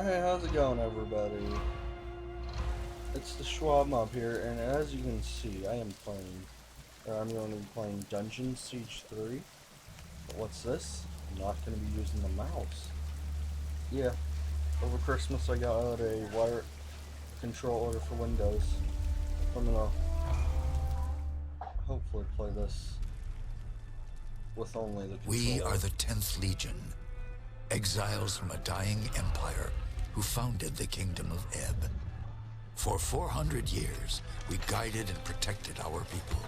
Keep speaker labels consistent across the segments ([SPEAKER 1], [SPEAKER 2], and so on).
[SPEAKER 1] Hey, how's it going, everybody? It's the Schwab Mob here, and as you can see, I'm going to be playing Dungeon Siege 3. But what's this? I'm not going to be using the mouse. Yeah, over Christmas I got out a wire control order for Windows. I'm gonna hopefully play this with only the controller.
[SPEAKER 2] We are the 10th Legion, exiles from a dying empire who founded the Kingdom of Ebb. For 400 years, we guided and protected our people.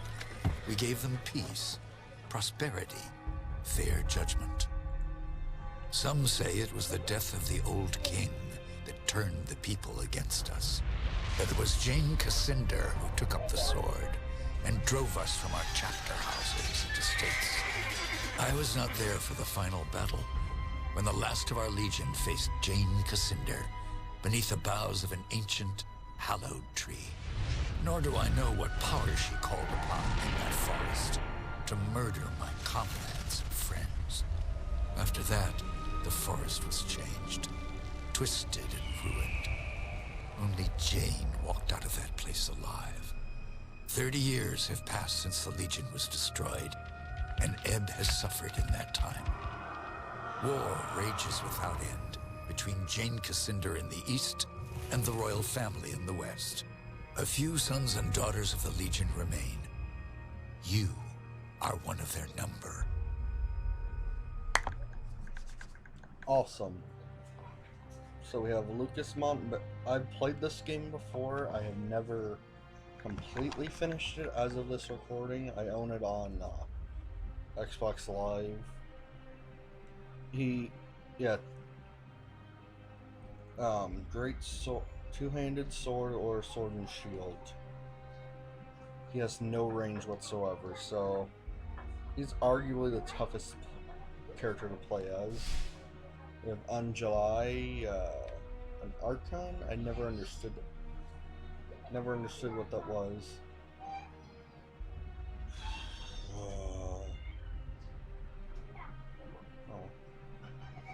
[SPEAKER 2] We gave them peace, prosperity, fair judgment. Some say it was the death of the old king that turned the people against us. That it was Jane Cascinder who took up the sword and drove us from our chapter houses and estates. I was not there for the final battle, when the last of our legion faced Jane Cascinder beneath the boughs of an ancient, hallowed tree. Nor do I know what power she called upon in that forest to murder my comrades and friends. After that, the forest was changed, twisted and ruined. Only Jane walked out of that place alive. 30 years have passed since the Legion was destroyed, and Ebb has suffered in that time. War rages without end between Jane Cascinder in the east and the royal family in the west. A few sons and daughters of the Legion remain. You are one of their number.
[SPEAKER 1] Awesome. So we have Lucas Mont, but I've played this game before. I have never completely finished it as of this recording. I own it on Xbox Live. Great sword, two-handed sword or sword and shield. He has no range whatsoever, so he's arguably the toughest character to play as. We have Anjali, an Archon. I never understood what that was.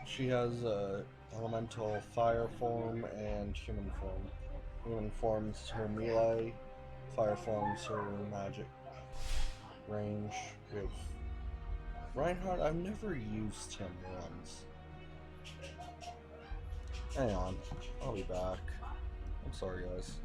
[SPEAKER 1] She has elemental fire form and human form. Human form's her melee, fire form's her magic range. We have Reinhardt. I've never used him once. Hang on, I'll be back. I'm sorry, guys.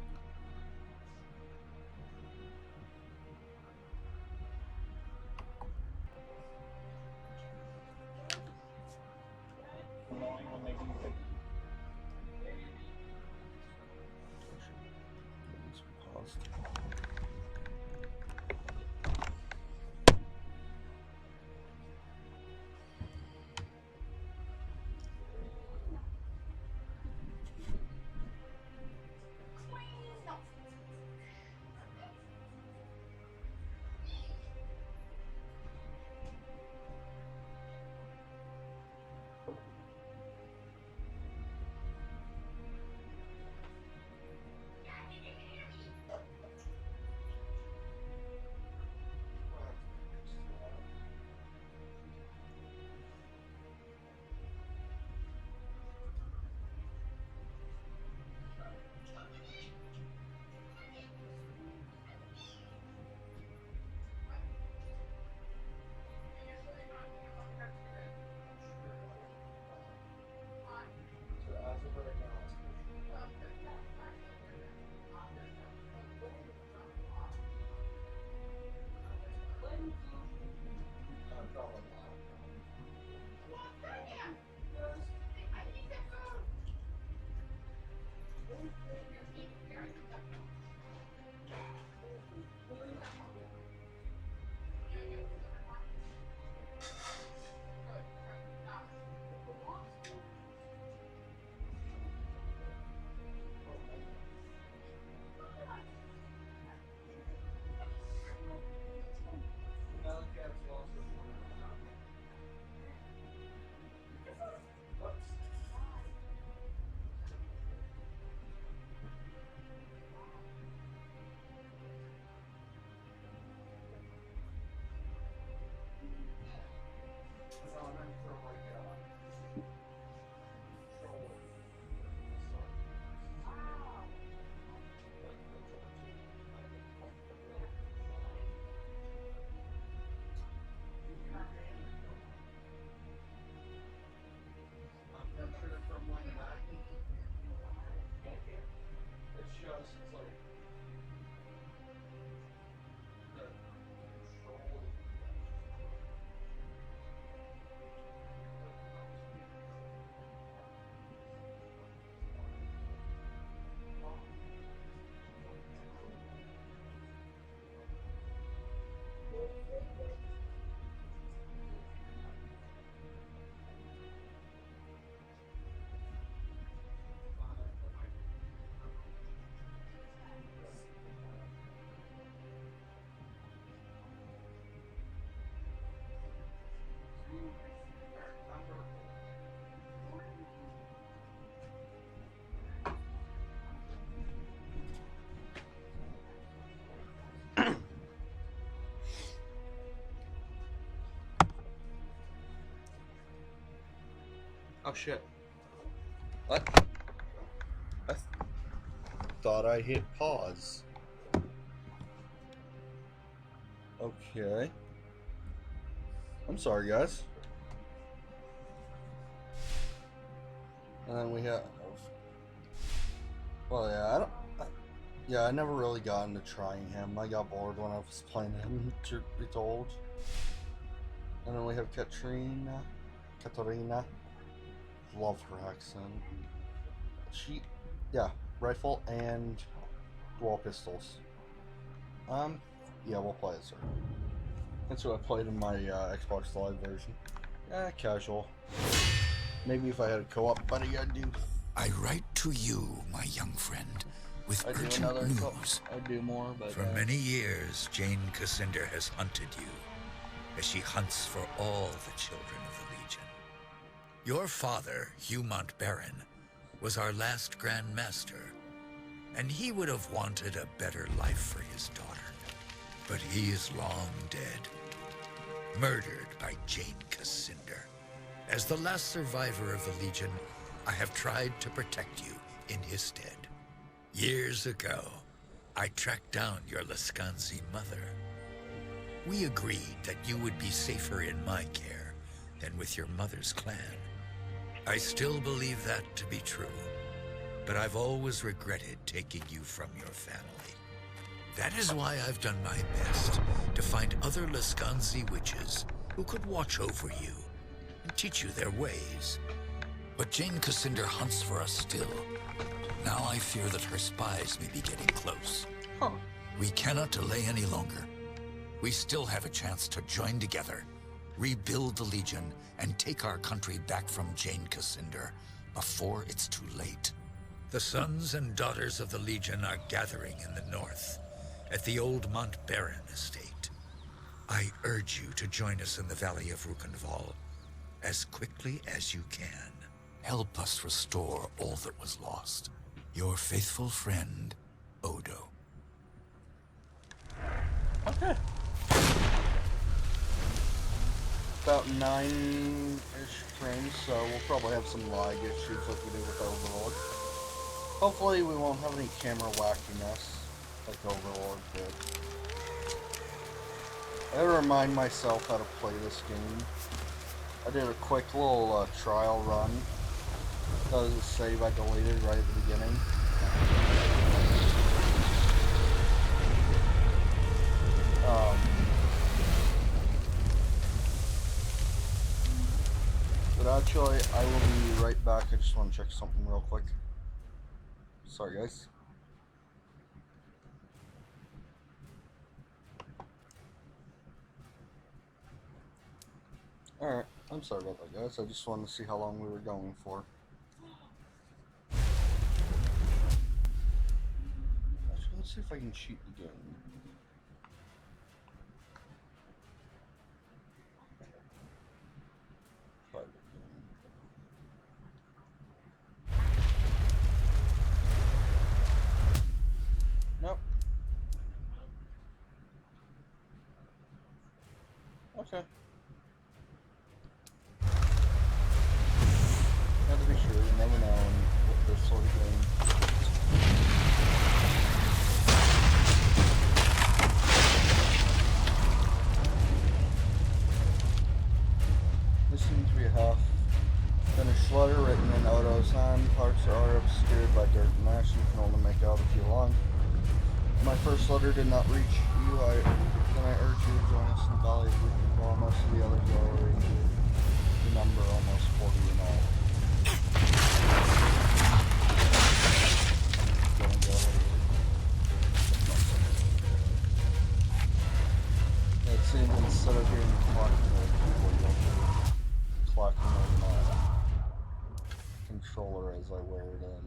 [SPEAKER 1] Oh shit. What? I thought I hit pause. Okay. I'm sorry, guys. And then we have... Well, yeah, I never really got into trying him. I got bored when I was playing him, truth be told. And then we have Katarina. Love her accent. Yeah, rifle and dual pistols. Yeah, we'll play as her. That's what I played in my Xbox Live version. Casual. Maybe if I had a co-op buddy, I'd do.
[SPEAKER 2] I write to you, my young friend, with urgent news.
[SPEAKER 1] I'd do more, but...
[SPEAKER 2] For many years, Jane Cassinder has hunted you, as she hunts for all the children of the Legion. Your father, Hugh Montbarron, was our last Grand Master, and he would have wanted a better life for his daughter. But he is long dead, murdered by Jane Cassinder. As the last survivor of the Legion, I have tried to protect you in his stead. Years ago, I tracked down your Lascanzi mother. We agreed that you would be safer in my care than with your mother's clan. I still believe that to be true, but I've always regretted taking you from your family. That is why I've done my best to find other Lascanzi witches who could watch over you and teach you their ways. But Jane Cassinder hunts for us still. Now I fear that her spies may be getting close.
[SPEAKER 1] Huh.
[SPEAKER 2] We cannot delay any longer. We still have a chance to join together, rebuild the Legion, and take our country back from Jane Cassinder before it's too late. The sons and daughters of the Legion are gathering in the north, at the old Montbarron estate. I urge you to join us in the Valley of Rukenval as quickly as you can. Help us restore all that was lost. Your faithful friend, Odo.
[SPEAKER 1] Okay. About 9-ish frames, so we'll probably have some lag issues like we do with Overlord. Hopefully we won't have any camera wackiness like Overlord did. I gotta remind myself how to play this game. I did a quick little trial run. That was a save I deleted right at the beginning. But actually, I will be right back. I just want to check something real quick. Sorry, guys. Alright, I'm sorry about that, guys. I just wanted to see how long we were going for. Actually, let's see if I can cheat the game. Try the game. Nope. Okay. Have to be sure, you never know with this sort of game. This seems to be a half finished letter written in Odo's hand. Parts are obscured by dirt and ash, you can only make out a few long. My first letter did not reach you, then I urge you to join us in the Valley of Rukenval, while most of the others are already here. The number almost 40 in all. It seems instead of hearing the clock noise, people are clocking on my controller as I wear it in.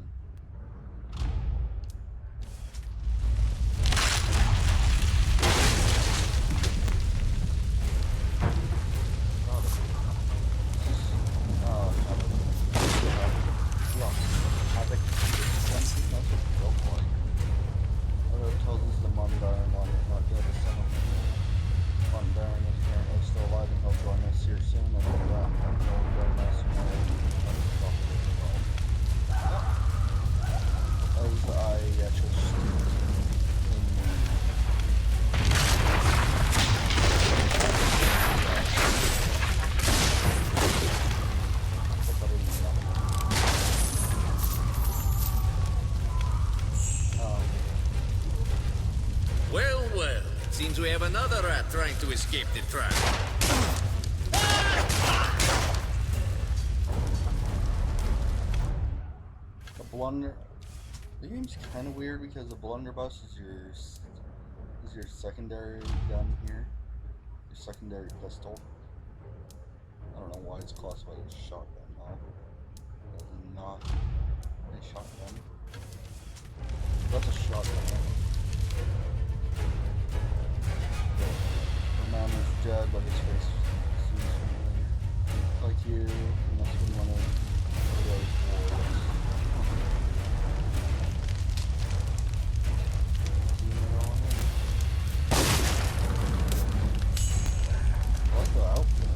[SPEAKER 3] Seems we have another rat trying to escape the trap.
[SPEAKER 1] The blunder. The game's kind of weird because the blunderbuss is your secondary gun here, your secondary pistol. I don't know why it's classified as shotgun now. It's not a shotgun. That's a shotgun. The man is dead, but his face seems familiar. Like you, he must have been one of those wars. I like the outfit.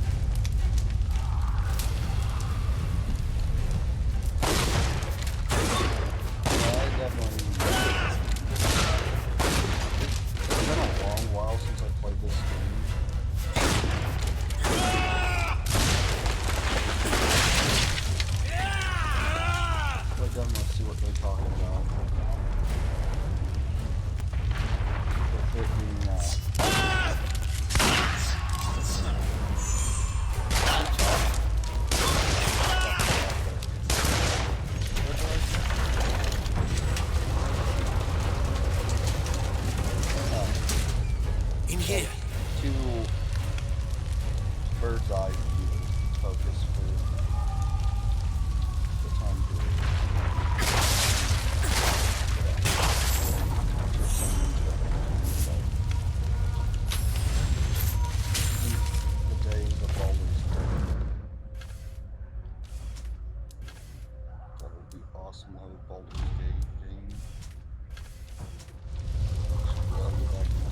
[SPEAKER 1] Yeah, I definitely. It's been a long while since I played this game. So I definitely see what they're talking about. With it being
[SPEAKER 3] In here.
[SPEAKER 1] two bird's eye view focus for the time period. The days of Baldur's Gate. That would be awesome to have a Baldur's Gate game. Well, get back in the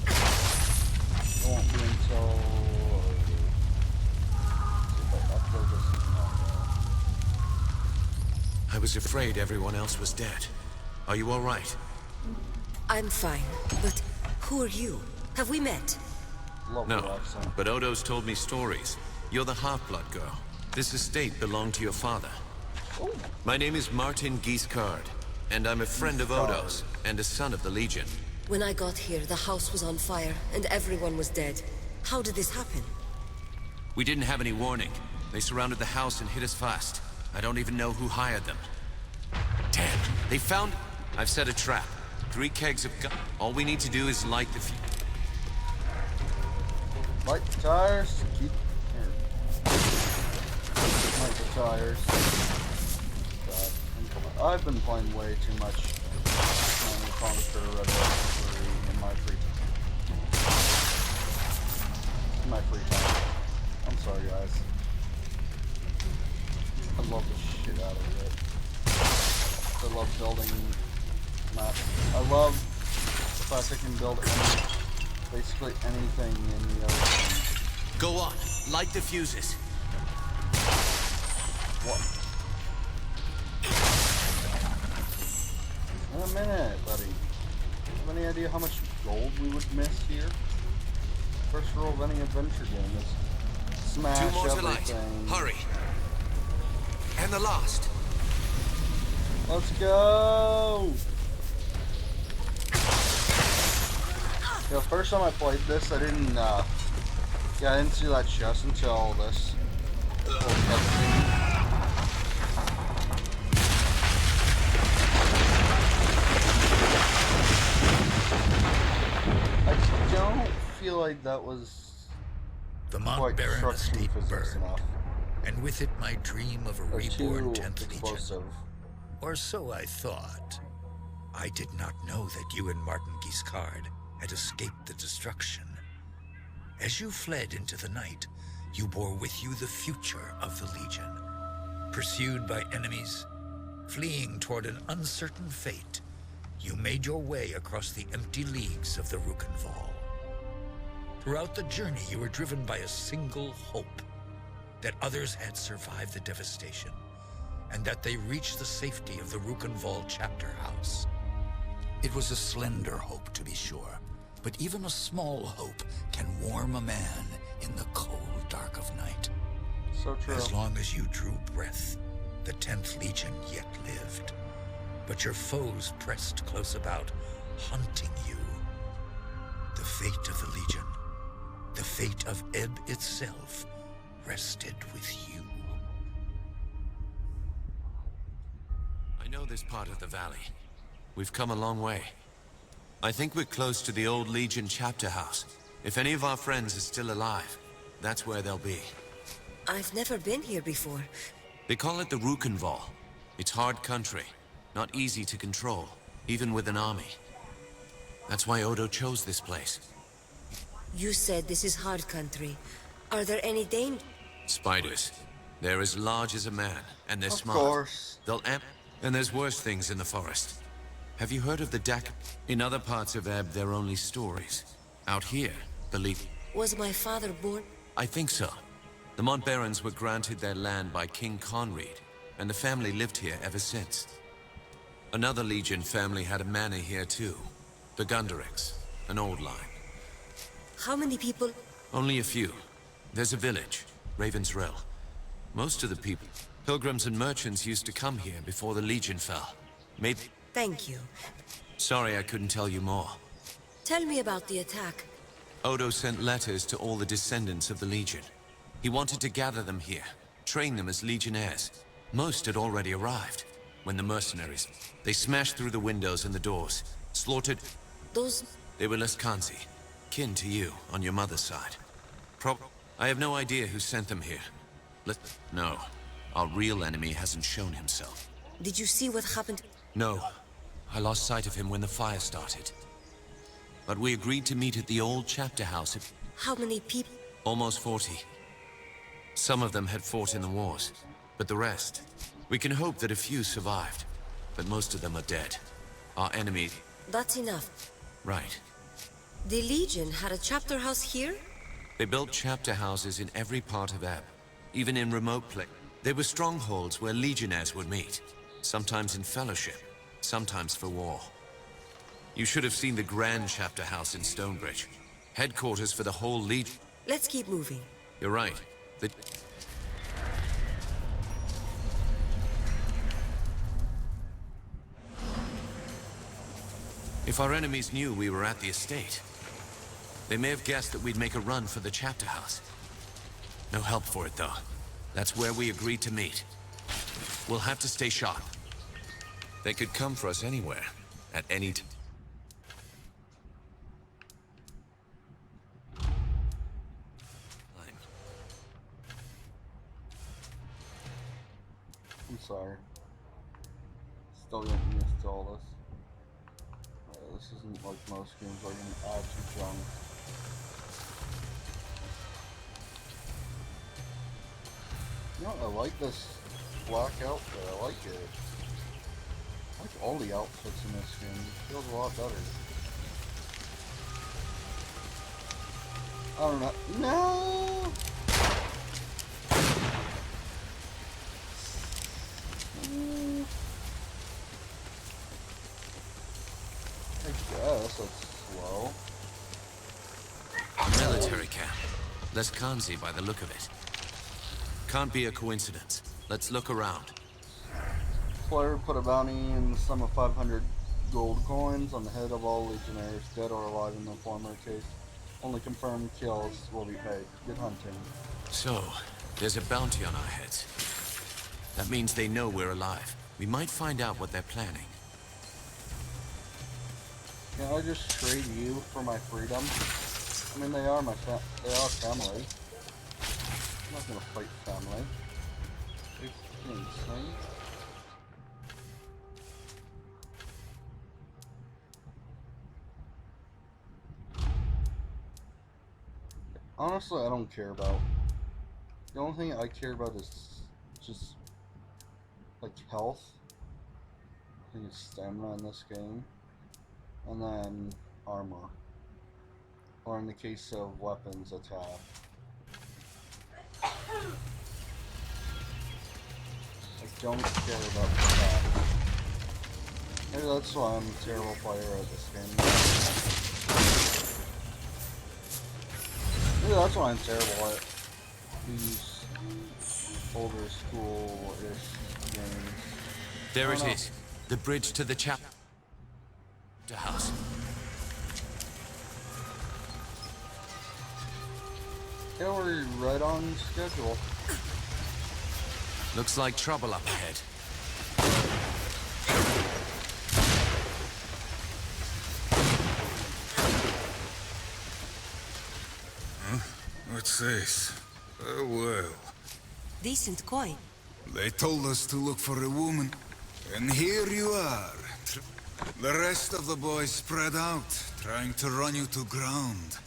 [SPEAKER 1] it won't be until if I upload this
[SPEAKER 3] I was afraid everyone else was dead. Are you all right?
[SPEAKER 4] I'm fine, but who are you? Have we met?
[SPEAKER 1] lovely
[SPEAKER 3] No,
[SPEAKER 1] accent.
[SPEAKER 3] but Odo's told me stories. You're the half-blood girl. This estate belonged to your father.
[SPEAKER 1] Oh,
[SPEAKER 3] My name is Martin Guiscard, and I'm a friend of
[SPEAKER 1] Guiscard.
[SPEAKER 3] Odo's, and a son of the Legion.
[SPEAKER 4] When I got here, the house was on fire, and everyone was dead. How did this happen?
[SPEAKER 3] We didn't have any warning. They surrounded the house and hit us fast. I don't even know who hired them. Damn, they found... I've set a trap. 3 kegs of gun. All we need to do is light the fuse.
[SPEAKER 1] light the tires. Keep here. Light the tires. God, I've been playing way too much Command & Conquer Red Alert 3 in my free time. In my free time. I'm sorry, guys. I love the shit out of it. I love building maps. I love the fact I can build basically anything in the ocean.
[SPEAKER 3] Go on, light the fuses.
[SPEAKER 1] What? In a minute, buddy. Have any idea how much gold we would miss here? First rule of any adventure game is smash
[SPEAKER 3] 2 more to light.
[SPEAKER 1] everything.
[SPEAKER 3] Hurry. And the last.
[SPEAKER 1] Let's go! Yeah, first time I played this, I didn't see that chest until this little cutscene. I don't feel like that was
[SPEAKER 2] The Mount
[SPEAKER 1] quite
[SPEAKER 2] Baron
[SPEAKER 1] structured
[SPEAKER 2] estate
[SPEAKER 1] physics
[SPEAKER 2] burned,
[SPEAKER 1] enough.
[SPEAKER 2] and with it my dream of a
[SPEAKER 1] Or
[SPEAKER 2] reborn
[SPEAKER 1] too
[SPEAKER 2] 10th Legion.
[SPEAKER 1] explosive.
[SPEAKER 2] Or so I thought. I did not know that you and Martin Guiscard had escaped the destruction. As you fled into the night, you bore with you the future of the Legion. Pursued by enemies, fleeing toward an uncertain fate, you made your way across the empty leagues of the Rukenval. Throughout the journey, you were driven by a single hope: that others had survived the devastation, and that they reached the safety of the Rukenval chapter house.
[SPEAKER 5] It was a slender hope, to be sure, but even a small hope can warm a man in the cold dark of night.
[SPEAKER 1] So true.
[SPEAKER 2] As long as you drew breath, the 10th Legion yet lived.
[SPEAKER 5] but your foes pressed close about, hunting you. The fate of the Legion, the fate of Ebb itself, rested with you.
[SPEAKER 3] I know this part of the valley. We've come a long way. I think we're close to the old Legion chapter house. If any of our friends are still alive, that's where they'll be.
[SPEAKER 4] I've never been here before.
[SPEAKER 3] They call it the Rukenval. It's hard country, not easy to control, even with an army. That's why Odo chose this place.
[SPEAKER 4] You said this is hard country. Are there any
[SPEAKER 3] Spiders. They're as large as a man, and they're
[SPEAKER 1] Of
[SPEAKER 3] smart.
[SPEAKER 1] course.
[SPEAKER 3] They'll amp... And there's worse things in the forest. Have you heard of the Dak? In other parts of Ebb, they're only stories. Out here, believe...
[SPEAKER 4] Was my father born?
[SPEAKER 3] I think so. The Montbarons were granted their land by King Conread, and the family lived here ever since. Another Legion family had a manor here too. The Gunderics, an old line.
[SPEAKER 4] How many people?
[SPEAKER 3] Only a few. There's a village, Raven's Rill. Most of the people, pilgrims and merchants, used to come here before the Legion fell. Maybe...
[SPEAKER 4] Thank you.
[SPEAKER 3] Sorry I couldn't tell you more.
[SPEAKER 4] Tell me about the attack.
[SPEAKER 3] Odo sent letters to all the descendants of the Legion. He wanted to gather them here, train them as Legionnaires. Most had already arrived. When the mercenaries... They smashed through the windows and the doors, slaughtered...
[SPEAKER 4] Those...
[SPEAKER 3] They were Lescanzi, kin to you, on your mother's side. I have no idea who sent them here. No, our real enemy hasn't shown himself.
[SPEAKER 4] Did you see what happened?
[SPEAKER 3] No, I lost sight of him when the fire started. But we agreed to meet at the old chapter house.
[SPEAKER 4] How many people?
[SPEAKER 3] Almost 40. Some of them had fought in the wars, but the rest... We can hope that a few survived, but most of them are dead. Our enemy...
[SPEAKER 4] That's enough.
[SPEAKER 3] Right.
[SPEAKER 4] The Legion had a chapter house here?
[SPEAKER 3] They built chapter houses in every part of Ebb, even in remote places. They were strongholds where Legionnaires would meet, sometimes in fellowship, sometimes for war. You should have seen the grand chapter house in Stonebridge, headquarters for the whole Legion.
[SPEAKER 4] Let's keep moving.
[SPEAKER 3] You're right. If our enemies knew we were at the estate, they may have guessed that we'd make a run for the chapter house. No help for it, though. That's where we agreed to meet. We'll have to stay sharp. They could come for us anywhere, at any time.
[SPEAKER 1] I'm sorry. Still getting used to all this. This isn't like most games where you can add to junk. You know, I like this black outfit. I like it. I like all the outfits in this game. It feels a lot better. I don't know. No! I guess that's slow.
[SPEAKER 3] Military camp. Lescanzi by the look of it. Can't be a coincidence. Let's look around.
[SPEAKER 1] Player put a bounty in the sum of 500 gold coins on the head of all Legionnaires, dead or alive in the former case. Only confirmed kills will be paid. Good hunting.
[SPEAKER 3] So, there's a bounty on our heads. That means they know we're alive. We might find out what they're planning.
[SPEAKER 1] Can I just trade you for my freedom? I mean, they are family. I'm not gonna fight family. Are you fucking insane? Honestly, I don't care about. The only thing I care about is just like health. I think it's stamina in this game. And then armor. Or in the case of weapons, attack. I don't care about attack. Maybe that's why I'm a terrible player at this game. Maybe that's why I'm terrible at these older school-ish games.
[SPEAKER 3] There it is. The bridge to the house.
[SPEAKER 1] Yeah, we're right on schedule.
[SPEAKER 3] Looks like trouble up ahead.
[SPEAKER 6] What's this? Oh, well.
[SPEAKER 4] Decent coin.
[SPEAKER 6] They told us to look for a woman. And here you are. The rest of the boys spread out, trying to run you to ground.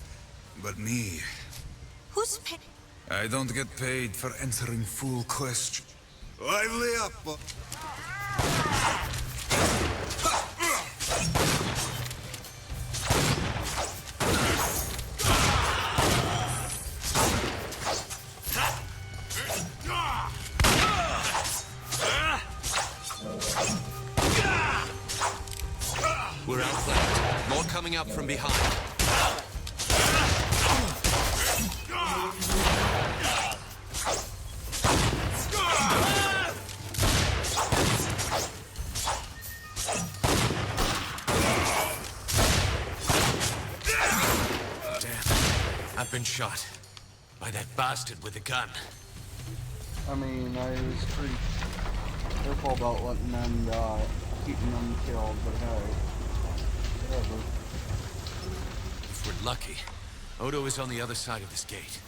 [SPEAKER 6] But me,
[SPEAKER 4] Who's pay?
[SPEAKER 6] I don't get paid for answering fool questions. Lively up!
[SPEAKER 3] We're outflanked. More coming up from behind. Damn. I've been shot. By that bastard with the gun.
[SPEAKER 1] I mean, I was pretty careful about letting them die, keeping them killed, but hey, whatever.
[SPEAKER 3] If we're lucky, Odo is on the other side of this gate.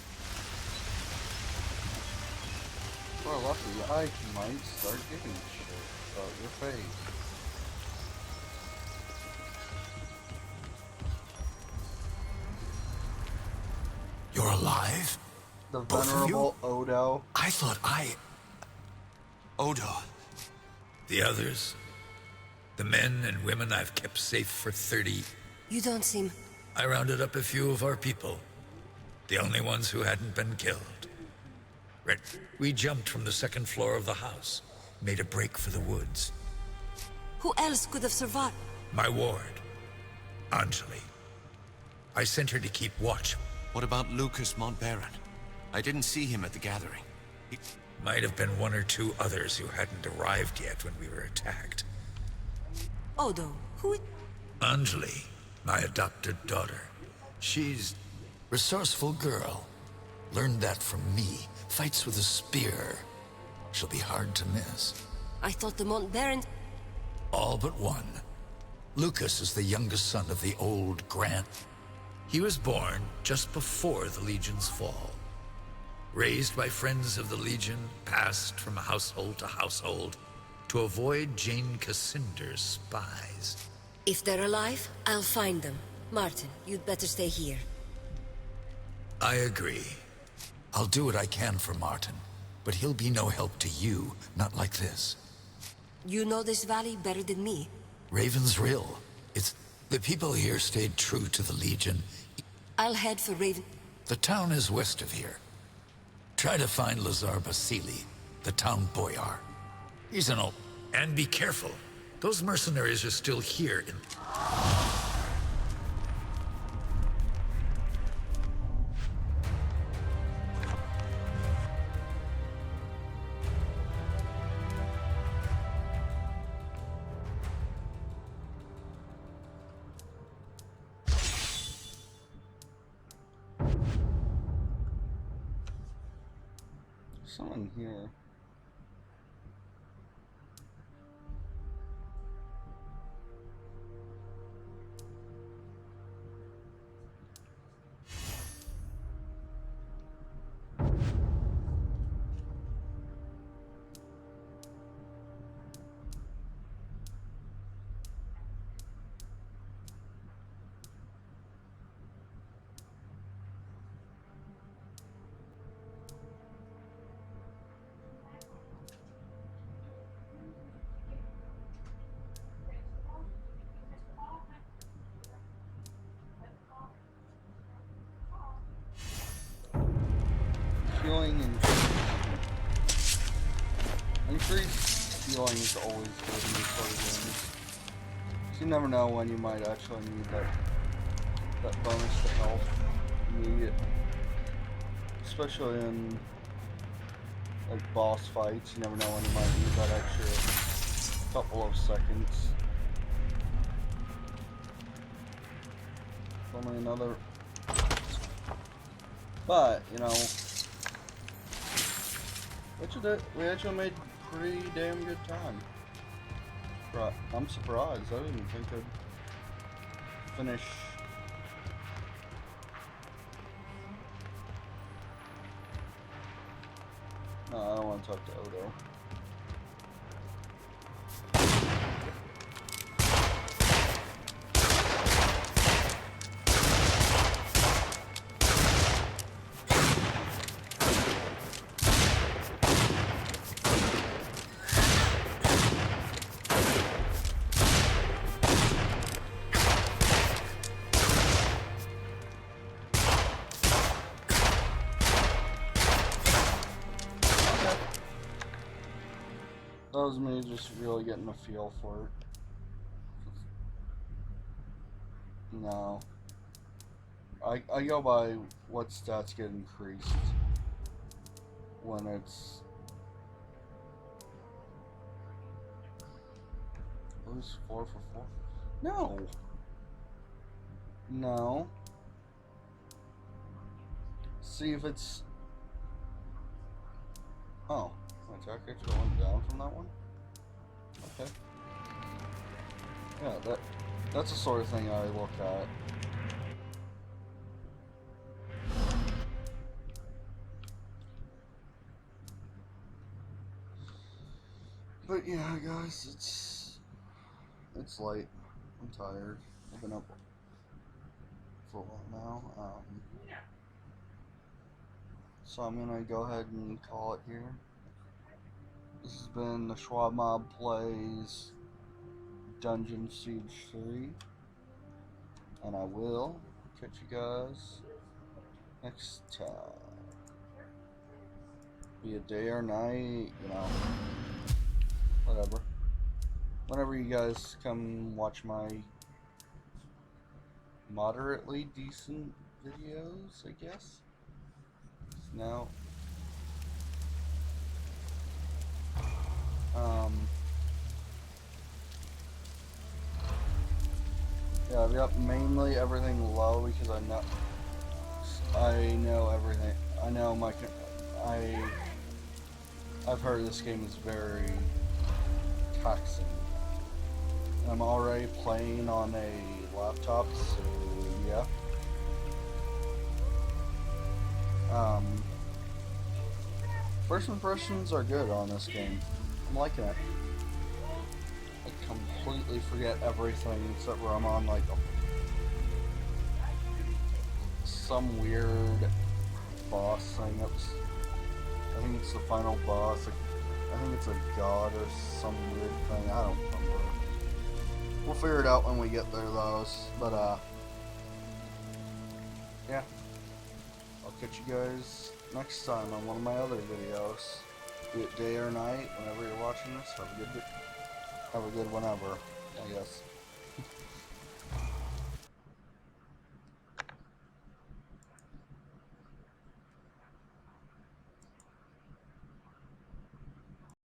[SPEAKER 1] If we're lucky, I might start giving shit about your face.
[SPEAKER 2] You're alive?
[SPEAKER 1] The
[SPEAKER 2] Both of you?
[SPEAKER 1] venerable Odo.
[SPEAKER 2] I thought
[SPEAKER 3] Odo.
[SPEAKER 5] The others? The men and women I've kept safe for 30.
[SPEAKER 4] You don't seem...
[SPEAKER 5] I rounded up a few of our people. The only ones who hadn't been killed. We jumped from the second floor of the house. Made a break for the woods.
[SPEAKER 4] Who else could have survived?
[SPEAKER 5] My ward, Anjali. I sent her to keep watch.
[SPEAKER 3] What about Lucas Montbaron? I didn't see him at the gathering.
[SPEAKER 5] Might have been one or two others who hadn't arrived yet when we were attacked.
[SPEAKER 4] Odo, who...
[SPEAKER 5] Anjali, my adopted daughter.
[SPEAKER 2] she's resourceful girl. Learned that from me. Fights with a spear. She'll be hard to miss.
[SPEAKER 4] I thought the Montbaron...
[SPEAKER 2] All but one. Lucas is the youngest son of the old Grant.
[SPEAKER 5] He was born just before the Legion's fall. Raised by friends of the Legion, passed from household to household to avoid Jane Cassinder's spies.
[SPEAKER 4] If they're alive, I'll find them. Martin, you'd better stay here.
[SPEAKER 5] I agree.
[SPEAKER 2] I'll do what I can for Martin, but he'll be no help to you, not like this.
[SPEAKER 4] You know this valley better than me.
[SPEAKER 2] Raven's Rill. It's... the people here stayed true to the Legion.
[SPEAKER 4] I'll head for Raven...
[SPEAKER 2] The town is west of here. Try to find Lazar Basili, the town boyar. He's an old...
[SPEAKER 5] And be careful. Those mercenaries are still here in...
[SPEAKER 1] Someone here. Healing and increased healing is always good in these sort of games. 'Cause you never know when you might actually need that bonus to health. You need it, especially in like boss fights. You never know when you might need that extra couple of seconds. Only another. But, you know, we actually made pretty damn good time. I'm surprised. I didn't think I'd finish. No, I don't want to talk to Odo. That was me just really getting a feel for it. No. I go by what stats get increased when it's lose 4 for 4. No. No. See if it's. Oh. My attack actually went down from that one? Okay. Yeah, that's the sort of thing I look at. But yeah, guys, it's late. I'm tired. I've been up for a while now. So I'm gonna go ahead and call it here. This has been the Schwab Mob Plays Dungeon Siege 3. And I will catch you guys next time. Be a day or night, you know, whatever. Whenever you guys come watch my moderately decent videos, I guess. Now, yeah, I've got mainly everything low because I know everything. I know I've heard this game is very taxing. I'm already playing on a laptop, so yeah. First impressions are good on this game. I'm liking it. I completely forget everything except where I'm on like some weird boss thing. I think it's the final boss. I think it's a god or some weird thing. I don't remember. We'll figure it out when we get there, though. But yeah. I'll catch you guys next time on one of my other videos. Be it day or night, whenever you're watching this. Have a good whenever, I guess.